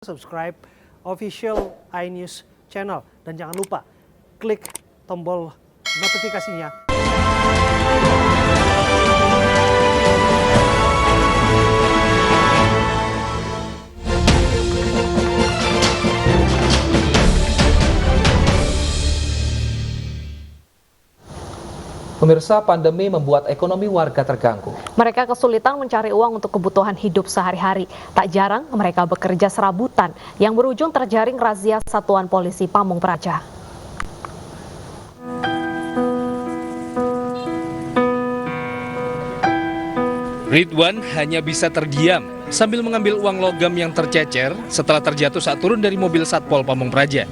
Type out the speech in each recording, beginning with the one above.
subscribe official iNews channel. Dan jangan lupa klik tombol notifikasinya. Pemirsa, pandemi membuat ekonomi warga terganggu. Mereka kesulitan mencari uang untuk kebutuhan hidup sehari-hari. Tak jarang mereka bekerja serabutan yang berujung terjaring razia Satuan Polisi Pamung Praja. Ridwan hanya bisa terdiam sambil mengambil uang logam yang tercecer setelah terjatuh saat turun dari mobil Satpol Pamung Praja.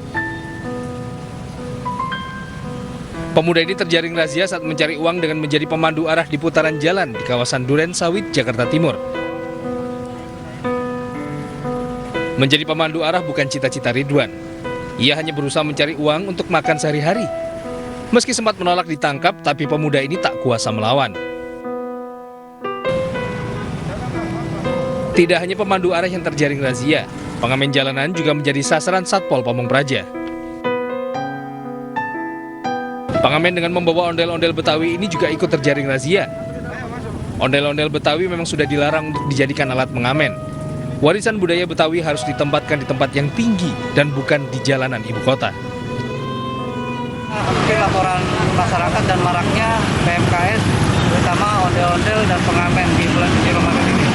Pemuda ini terjaring razia saat mencari uang dengan menjadi pemandu arah di putaran jalan di kawasan Duren Sawit, Jakarta Timur. Menjadi pemandu arah bukan cita-cita Ridwan. Ia hanya berusaha mencari uang untuk makan sehari-hari. Meski sempat menolak ditangkap, tapi pemuda ini tak kuasa melawan. Tidak hanya pemandu arah yang terjaring razia, pengamen jalanan juga menjadi sasaran Satpol Pamung Praja. Pengamen dengan membawa ondel-ondel Betawi ini juga ikut terjaring razia. Ondel-ondel Betawi memang sudah dilarang untuk dijadikan alat mengamen. Warisan budaya Betawi harus ditempatkan di tempat yang tinggi dan bukan di jalanan ibu kota. Mungkin laporan masyarakat dan maraknya PMKS, terutama ondel-ondel dan pengamen di bulan suci Ramadan ini.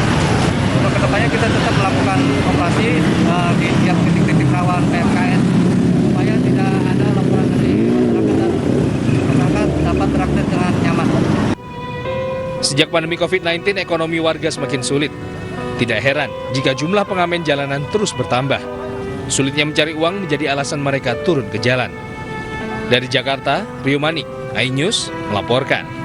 Untuk kedepannya kita tetap melakukan operasi di setiap titik-titik rawan PMKS supaya tidak ada laporan dari masyarakat dan masyarakat dapat berakses dengan nyaman. Sejak pandemi COVID-19, ekonomi warga semakin sulit. Tidak heran jika jumlah pengamen jalanan terus bertambah. Sulitnya mencari uang menjadi alasan mereka turun ke jalan. Dari Jakarta, Rio Manik, iNews melaporkan.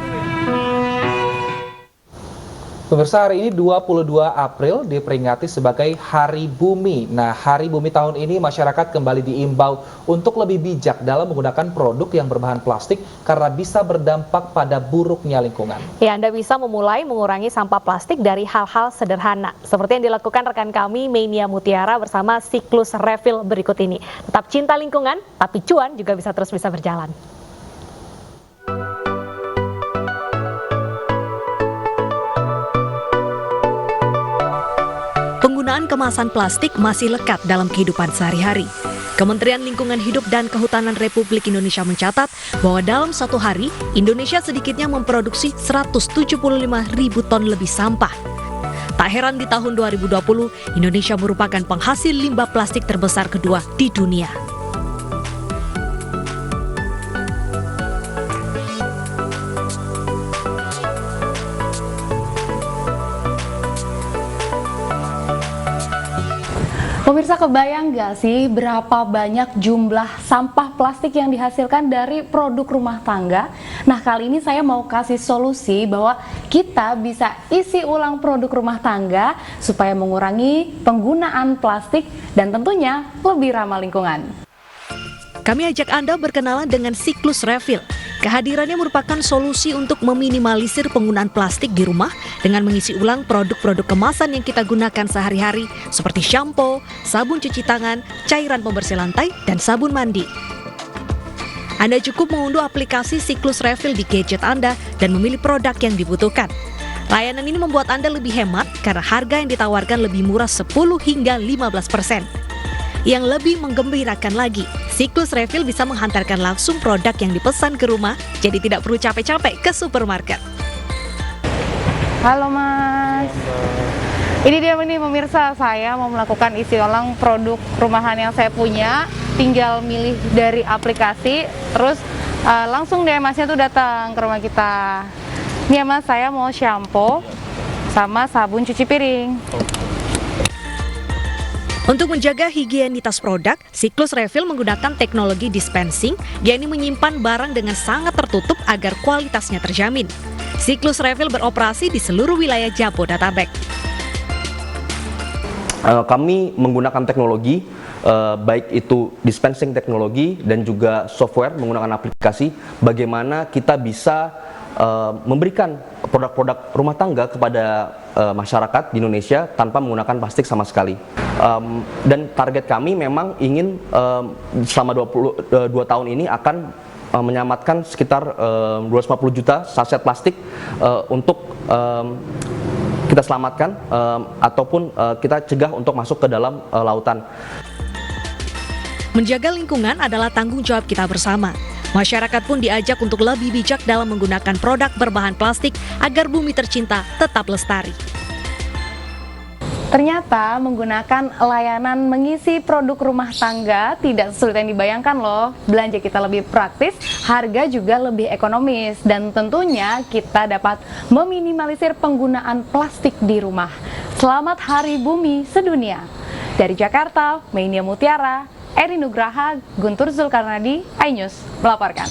Pemirsa, hari ini 22 April diperingati sebagai Hari Bumi. Nah, Hari Bumi tahun ini masyarakat kembali diimbau untuk lebih bijak dalam menggunakan produk yang berbahan plastik karena bisa berdampak pada buruknya lingkungan. Ya, Anda bisa memulai mengurangi sampah plastik dari hal-hal sederhana. Seperti yang dilakukan rekan kami Mania Mutiara bersama siklus refill berikut ini. Tetap cinta lingkungan, tapi cuan juga bisa berjalan. Penggunaan kemasan plastik masih lekat dalam kehidupan sehari-hari. Kementerian Lingkungan Hidup dan Kehutanan Republik Indonesia mencatat bahwa dalam satu hari, Indonesia sedikitnya memproduksi 175.000 ton lebih sampah. Tak heran di tahun 2020, Indonesia merupakan penghasil limbah plastik terbesar kedua di dunia. Pemirsa, kebayang nggak sih berapa banyak jumlah sampah plastik yang dihasilkan dari produk rumah tangga? Nah, kali ini saya mau kasih solusi bahwa kita bisa isi ulang produk rumah tangga supaya mengurangi penggunaan plastik dan tentunya lebih ramah lingkungan. Kami ajak Anda berkenalan dengan siklus refill. Kehadirannya merupakan solusi untuk meminimalisir penggunaan plastik di rumah dengan mengisi ulang produk-produk kemasan yang kita gunakan sehari-hari seperti shampoo, sabun cuci tangan, cairan pembersih lantai, dan sabun mandi. Anda cukup mengunduh aplikasi siklus refill di gadget Anda dan memilih produk yang dibutuhkan. Layanan ini membuat Anda lebih hemat karena harga yang ditawarkan lebih murah 10 hingga 15%. Yang lebih menggembirakan lagi, siklus refill bisa menghantarkan langsung produk yang dipesan ke rumah, jadi tidak perlu capek-capek ke supermarket. Halo Mas. Ini dia nih pemirsa, saya mau melakukan isi ulang produk rumahan yang saya punya. Tinggal milih dari aplikasi, terus langsung deh Masnya tuh datang ke rumah kita. Ini ya Mas, saya mau shampoo sama sabun cuci piring. Untuk menjaga higienitas produk, siklus refill menggunakan teknologi dispensing, yakni menyimpan barang dengan sangat tertutup agar kualitasnya terjamin. Siklus refill beroperasi di seluruh wilayah Jabodetabek. Kami menggunakan teknologi, baik itu dispensing teknologi dan juga software menggunakan aplikasi, bagaimana kita bisa memberikan produk-produk rumah tangga kepada masyarakat di Indonesia tanpa menggunakan plastik sama sekali. Dan target kami memang ingin selama 22 tahun ini akan menyamatkan sekitar 250 juta saset plastik untuk kita selamatkan ataupun kita cegah untuk masuk ke dalam lautan. Menjaga lingkungan adalah tanggung jawab kita bersama. Masyarakat pun diajak untuk lebih bijak dalam menggunakan produk berbahan plastik agar bumi tercinta tetap lestari. Ternyata menggunakan layanan mengisi produk rumah tangga tidak sesulit yang dibayangkan loh. Belanja kita lebih praktis, harga juga lebih ekonomis, dan tentunya kita dapat meminimalisir penggunaan plastik di rumah. Selamat Hari Bumi Sedunia. Dari Jakarta, Meinia Mutiara, Eri Nugraha, Guntur Zulkarnadi, iNews melaporkan.